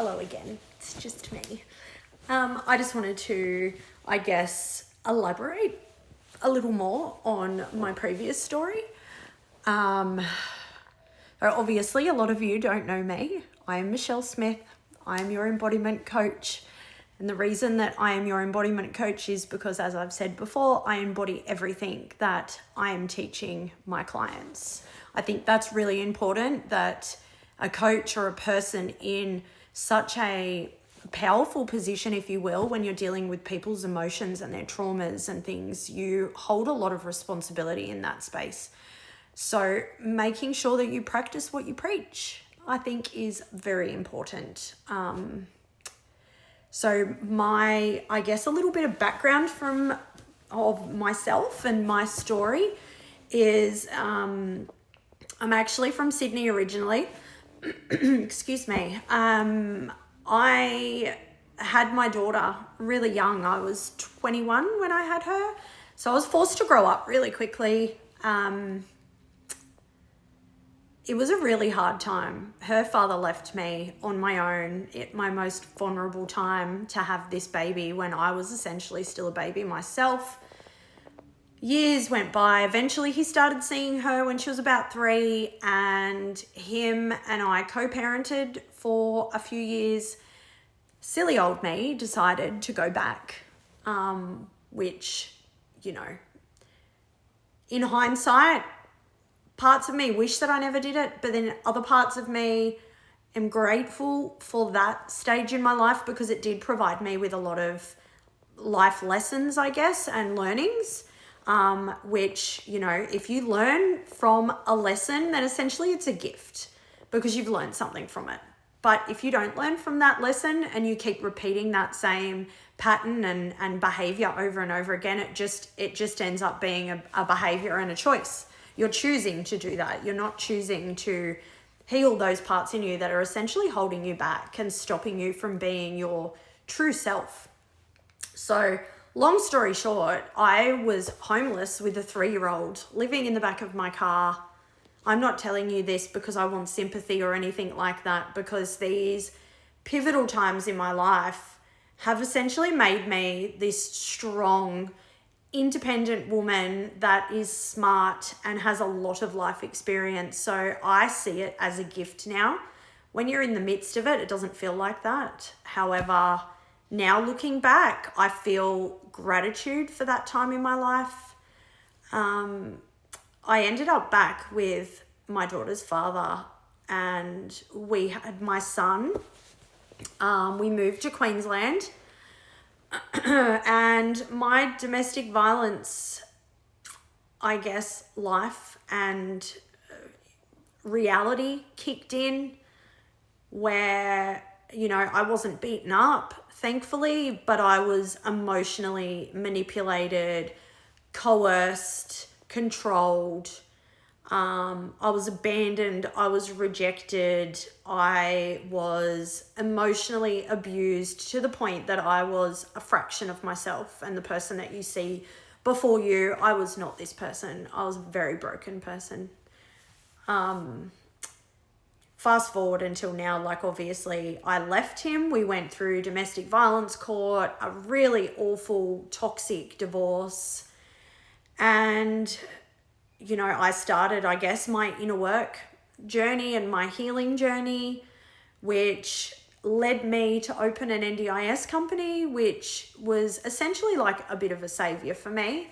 Hello again. It's just me. I just wanted to, elaborate a little more on my previous story. Obviously, a lot of you don't know me. I am Michelle Smith. I am your embodiment coach. And the reason that I am your embodiment coach is because, as I've said before, I embody everything that I am teaching my clients. I think that's really important, that a coach or a person in such a powerful position, if you will, when you're dealing with people's emotions and their traumas and things, you hold a lot of responsibility in that space. So making sure that you practice what you preach, I think, is very important. So a little bit of background of myself and my story is I'm actually from Sydney originally. Excuse me. I had my daughter really young. I was 21 when I had her. So I was forced to grow up really quickly. It was a really hard time. Her father left me on my own at my most vulnerable time to have this baby when I was essentially still a baby myself. Years went by. Eventually he started seeing her when she was about 3, and him and I co-parented for a few years. Silly old me decided to go back, which, in hindsight, parts of me wish that I never did it, but then other parts of me am grateful for that stage in my life because it did provide me with a lot of life lessons, I guess, and learnings, which, if you learn from a lesson, then essentially it's a gift because you've learned something from it. But if you don't learn from that lesson and you keep repeating that same pattern and behavior over and over again, it just ends up being a behavior and a choice. You're choosing to do that. You're not choosing to heal those parts in you that are essentially holding you back and stopping you from being your true self. So, long story short, I was homeless with a 3-year-old living in the back of my car. I'm not telling you this because I want sympathy or anything like that, because these pivotal times in my life have essentially made me this strong, independent woman that is smart and has a lot of life experience. So I see it as a gift now. When you're in the midst of it, it doesn't feel like that. However, now looking back, I feel gratitude for that time in my life. I ended up back with my daughter's father, and we had my son. We moved to Queensland. And my domestic violence, life and reality kicked in where, I wasn't beaten up, thankfully, but I was emotionally manipulated, coerced, controlled. I was abandoned. I was rejected. I was emotionally abused to the point that I was a fraction of myself, and the person that you see before you, I was not this person. I was a very broken person. Fast forward until now, obviously I left him. We went through domestic violence court, a really awful, toxic divorce. And I started, my inner work journey and my healing journey, which led me to open an NDIS company, which was essentially a bit of a savior for me.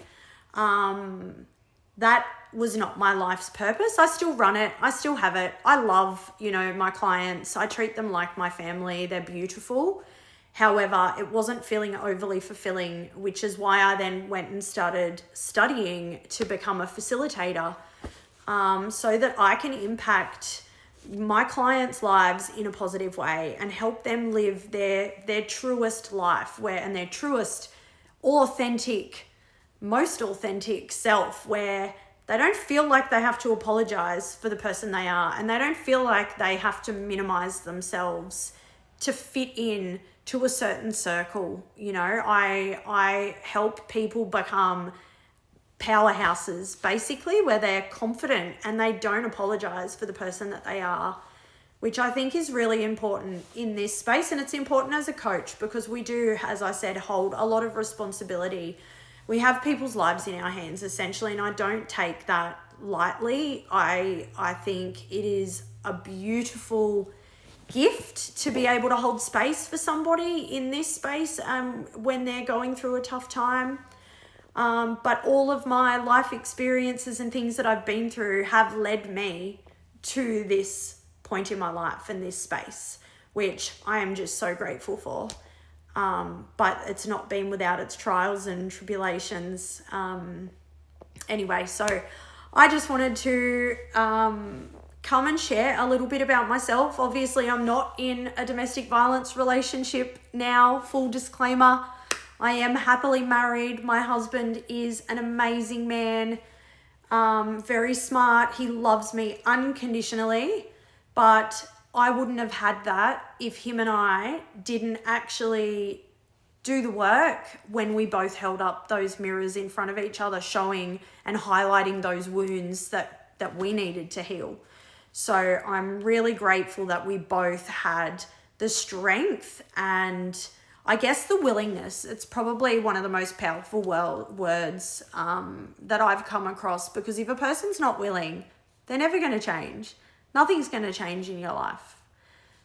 That was not my life's purpose. I still run it. I still have it. I love, my clients. I treat them like my family. They're beautiful. However, it wasn't feeling overly fulfilling, which is why I then went and started studying to become a facilitator, so that I can impact my clients' lives in a positive way and help them live their truest life and their truest, authentic, most authentic self, where they don't feel like they have to apologize for the person they are, and they don't feel like they have to minimize themselves to fit in to a certain circle. I help people become powerhouses, basically, where they're confident and they don't apologize for the person that they are. which I think is really important in this space. And it's important as a coach because we do, as I said, hold a lot of responsibility. We have people's lives in our hands essentially, and I don't take that lightly. I think it is a beautiful gift to be able to hold space for somebody in this space when they're going through a tough time. But all of my life experiences and things that I've been through have led me to this point in my life and this space, which I am just so grateful for. But it's not been without its trials and tribulations. Anyway, so I just wanted to come and share a little bit about myself. Obviously, I'm not in a domestic violence relationship now, full disclaimer. I am happily married. My husband is an amazing man, very smart. He loves me unconditionally, but I wouldn't have had that if him and I didn't actually do the work when we both held up those mirrors in front of each other, showing and highlighting those wounds that we needed to heal. So I'm really grateful that we both had the strength and I guess the willingness. It's probably one of the most powerful words that I've come across, because if a person's not willing, they're never going to change. Nothing's going to change in your life.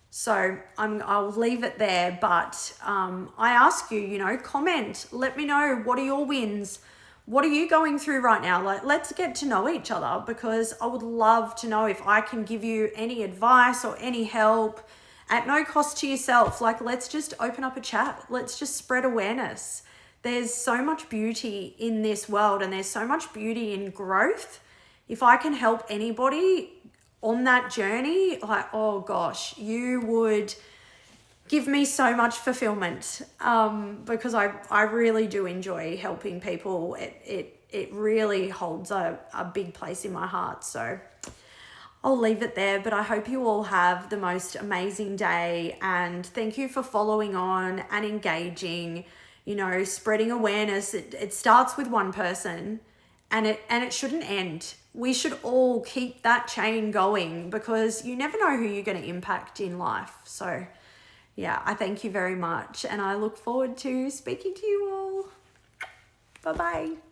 So I'll leave it there, but I ask you, comment, let me know, what are your wins? What are you going through right now? Let's get to know each other, because I would love to know if I can give you any advice or any help at no cost to yourself. Let's just open up a chat. Let's just spread awareness. There's so much beauty in this world, and there's so much beauty in growth. If I can help anybody on that journey, oh gosh, you would give me so much fulfillment, because I really do enjoy helping people. It really holds a big place in my heart. So I'll leave it there, but I hope you all have the most amazing day, and thank you for following on and engaging, spreading awareness. It starts with one person, and it shouldn't end. We should all keep that chain going, because you never know who you're going to impact in life. So yeah, I thank you very much, and I look forward to speaking to you all. Bye-bye.